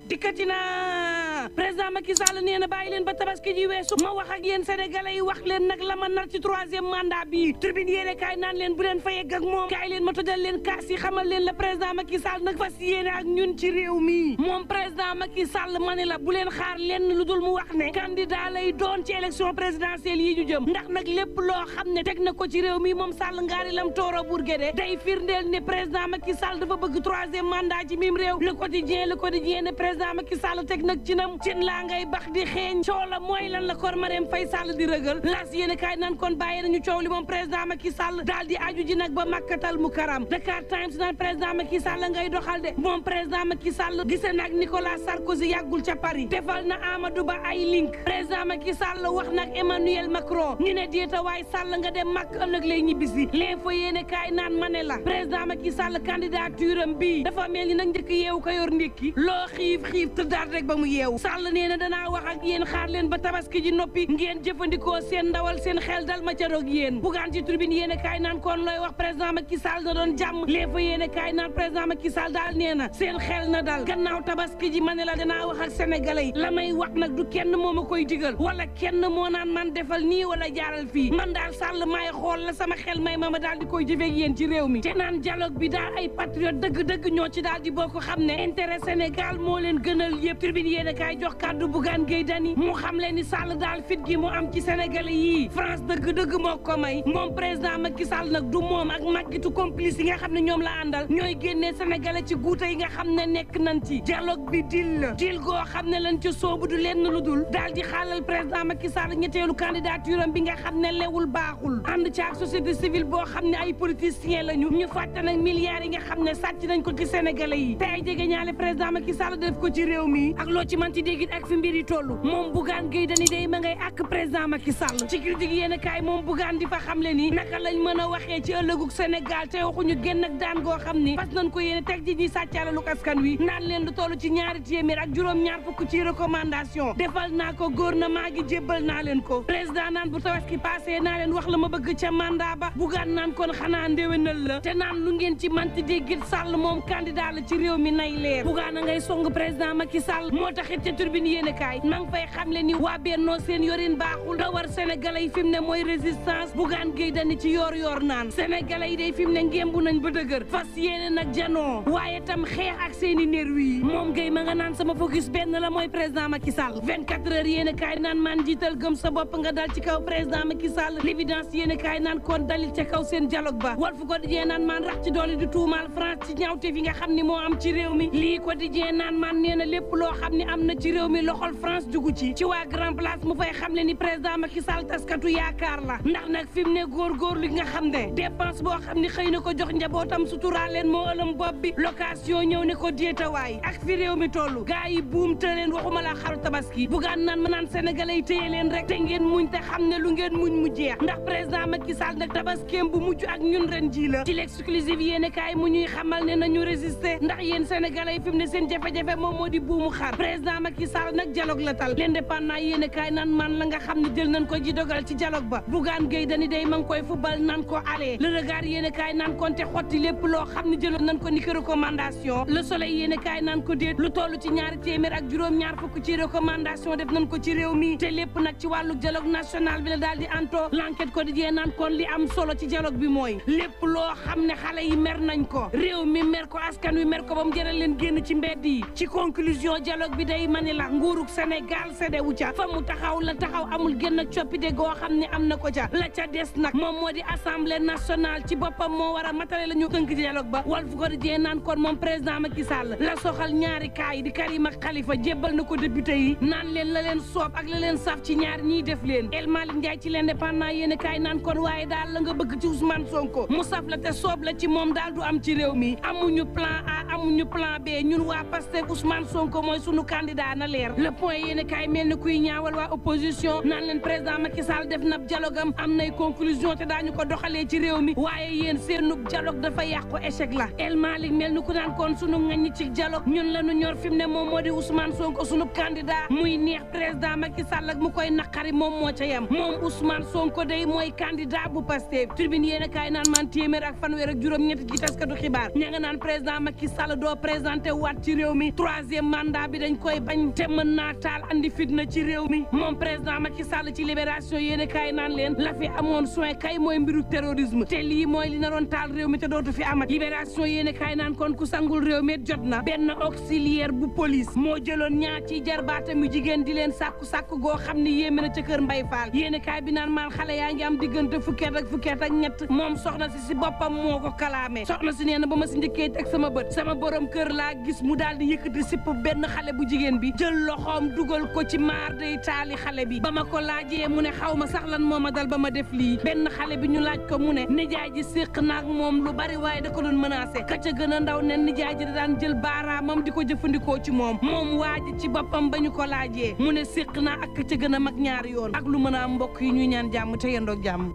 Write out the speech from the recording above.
dikkati na président Macky Sall nee na bàyyi leen ba tabaski ji weesu ma wax ak yéen sénégalais yi wax leen nag la ma nar ci troisième mandat bi tribune yéene kaay naan leen bu leen fa yegg ak moom kaay leen ma tojal leen kaas yi xamal leen la président Macky Sall nag fas yéene ak ñun ci réew mi moom président Macky Sall ma ne la bu leen xaar lenn lu dul mu wax ne candidat lay doon ci élection présidentielle yi ñu jëm ndax nag lépp loo xam ne teg na ko ci réew mi moom Sall ngaari lam tooro Bourguédé day firndeel ne président Macky Sall dafa bëgg troisième mandat ci mim réew le quotidien ne président Macky Sall teg nag ci nam cin laa ngay bax di xeeñ coow la mooy lan la kor Marème Faye Sall di rëgal las yéen kaay naan kon bàyyi nañu coow li moom président Macky Sall daal di aju ji nag ba Makkatal Mukarram Dakar Times naan président Macky Sall ngay doxal de moom président Macky Sall gise nag Nicolas Sarkozy yàggul ca Paris defal na Amadou Ba ay link président Macky Sall wax nag Emmanuel Macron ñu ne déeta waay Sall nga dem màkk ëllëg lay ñibbisi l'info yéene kaay naan ma ne la président Macky Sall candidature am bii dafa mel ni nag njëkk yeewu ko yor ndékki loo xiif tëddaat rek ba mu yeewu Sall nee na danaa wax ak yéen xaar leen ba tabaski ji noppi ngeen jëfandikoo seen ndawal seen xel dal ma ca roog yéen bugaan ci tribune yéene kaay naan kon looy wax président Macky Sall na doon jàmm l'info yéene kaay naan président Macky Sall daal nee na seen xel na dal gannaaw tabaski ji ma ne la danaa wax ak sénégalais yi la may wax nag du kenn moo ma koy digal wala kenn moo naan man defal nii wala jaaral fii man daal Sall maay xool la sama xel may ma daal di koy jëfeeg yéen ci réew mi te naan dialogue bi daal ay patriote dëgg-dëgg ñoo ci daal di bokk xam ne intérêt Sénégal moo leen gënal yëpp tribune yéen a kaay jox kàddu Bougane Gueye Dany mu xam leen ni Sall daal fit gi mu am ci sénégalais yii France dëgg-dëgg moo ko may moom président Macky Sall nag du moom ak màggitu complice yi nga xam ne ñoom la àndal ñooy génnee sénégalais ci guute yi nga xam ne nekk nañ ci dialogue bi dil goo xam ne lañ ci soobu du lenn lu dul daal di xaalal président Macky Sall ñetteelu candidature am bi nga xam ne lewul baaxul ànd ci ak société civile boo xam ne ay politiciens lañu ñu fàtte nag milliards yi nga xam ne sàcc nañ ko ci sénégalais yi te ay jege ñaale président Macky Sall def ko ci réew mi ak loo ci manti déggit ak fi mbir yi toll moom Bougane Gueye Dany day ma ngay ak président Macky Sall ci critique yéen a kaay moom Bougane di fa xam le ni naka lañ mën a waxee ci ëllëgug Sénégal te waxuñu génn ak daan goo xam ni fas nañ ko yéene teg ji ñi sàccaalalu askan wi naan leen lu toll ci ñaari téeméer ak juróom-ñaar fukk ci recommandation defal naa ko gouvernement gi jébbal naa leen ko président naan bu tabaski passé naa leen wax la ma bëgg ca mandat ba Bougane naan kon xanaa ndéwénal la te naan lu ngeen ci manti déggit Sall moom candidat la ci réew mi nay leer Bougane a ngay song président Macky Sall moo taxit ca turbine yéen a kaay ma ngi fay xamle ni waa Bennoo seen yorin baaxul da war sénégalais yi fi mu ne mooy résistance Bougane Gueye Dany ci yoor naan sénégalais yi day fi mu ne ngémbu nañ ba dëgër fas yéene nag janoo waaye tam xeex ak seeni nervi yi moom Gueye ma nga naan sama focus benn la mooy président Macky Sall 24 heures yéen a kaay naan man jiital gëm sa bopp nga dal ci kaw président Macky Sall l'évidence yéen a kaay naan kon dalil ca kaw seen dialogue ba Walf Quotidien naan man rax ci doole di tuumaal France ci ñaawte fi nga xam ni moo am ci réew mi lii Quotidien naan man nee na lépp loo xam ni am na ci réew mi loxol France jugu ci waa Grand Place mu fay xam le ni président Macky Sall taskatu yaakaar la ndax nag fi mu ne góorgóorlu li nga xam ne dépense boo xam ni xëy na ko jox njabootam suturaa leen moo ëlëm bopp bi location ñëw ne ko déetawaay ak fi réew mi toll gaa yi buum te leen waxuma la xaru tabaski Bougane naan ma naan sénégalais yi téye leen rek te ngeen muñ te xam ne lu ngeen muñ mu jeex ndax président Macky Sall nag tabaskeem bu mujj ak ñun ren ji la ci l'exclusive yéene kaay mu ñuy xamal ne nañu résister ndax yéen sénégalais yi fi mu ne seen jafe-jafe moom moo di buumu xar président Macky Sall nag dialogue la tal l'indépendant yéene kaay naan man la nga xam ne jël nañ ko ji dogal ci dialogue ba Bougane Gueye Dany day ma ngi koy fubal naan ko allez le regard yéene kaay naan kon te xotti lépp loo xam ne jëloon nañ ko ni ki recommandation le soleil yéene kaay naan ko déet lu toll ci ñaari téeméer ak juróom-ñaar fukk ci recommandation def nañ ko ci réew mi te lépp nag ci wàllu dialogue national bi la daal di anto l'enquête quotidien naan kon li am solo ci dialogue bi mooy lépp loo xam ne xale yi mer nañ ko réew mi mer ko askan wi mer ko ba mu jëral leen génn ci mbedd yi ci conclusion dialogue bi day mani la nguurug Sénégal séddewu ca fa mu taxaw la taxaw amul génn ak coppite goo xam ne am na ko ca la ca des nag moom moo di assemblée nationale ci boppam moo war a matale la ñu tënk ci dialogue ba Walf Quotidien naan kon moom président Macky Sall la soxal ñaari kaay di Karim ak Khalifa jébbal na ko député yi naan leen la leen soob ak la leen saf ci ñaar ñiy def leen El Malick Ndiaye ci l'indépendant yéen kaay naan kon waaye daal la nga bëgg ci Ousmane Sonko mu saf la te soob la ci moom daal du am ci réew mi amuñu plan A amuñu plan B ñun waa Pastef Ousmane Sonko mooy sunu candidat na leer le point yéen kaay mel ni kuy ñaawal waa opposition naan leen président Macky Sall def na dialogue am nay conclusion te daañu ko doxalee ci réew mi waaye yéen seenub dialogue dafa yàqu échec la El Malick mel ni ku naan kon sunu ngañ ci dialogue ñun la ñu ñor fi mu ne moom moo di Ousmane Sonko sunu candidat muy neex président Macky Sall ak mu koy naqari moom moo ca yem moom Ousmane Sonko day mooy candidat bu Pastef tribune yéen kaay naan man téeméer ak fanweer ak juróom-ñett ci taskatu xibaar ña nga naan président Macky Sall doo présenté waat ci réew mi troisième mandat bi dañ koy bañ te mën naa taal andi fitna ci réew mi moom président Macky Sall ci libération yéene kaay naan leen la fi amoon soin kay mooy mbiru terrorisme te lii mooy li naroon taal réew mi te dootu fi amat libération yéene kaay naan kon ku sangul réew mi jot na benn auxiliaire bu police moo jëloon ñaar ci jarbaatam yu jigéen di leen sàkku goo xam ne yéeme na ca kër Mbay Faal yéene kaay bi naan maan xale yaa ngi am diggante fukkeet ak ñett moom soxna si boppam moo ko kalaamee soxna si nee na ba ma si njëkkee teg sama bët sama borom kër laa gis mu daal di yëkkati sipp benn xale bu jigéen bi jël loxoom dugal ko ci maar day taali xale bi ba ma ko laajee mu ne xaw ma sax lan moo ma dal ba ma def lii benn xale bi ñu laaj ko mu ne nijaay ji séq naag moom lu bari waaye da ko doon menacé ka ca gën a ndaw ne nijaay ji da daan jël baaraamam di ko jëfandikoo ci moom waa ji ci boppam ba ñu ko laajee mu ne séq naa ak ka ca gën a mag ñaari yoon ak lu mën a am mbokk yi ñuy ñaan jàmm te yendoog jàmm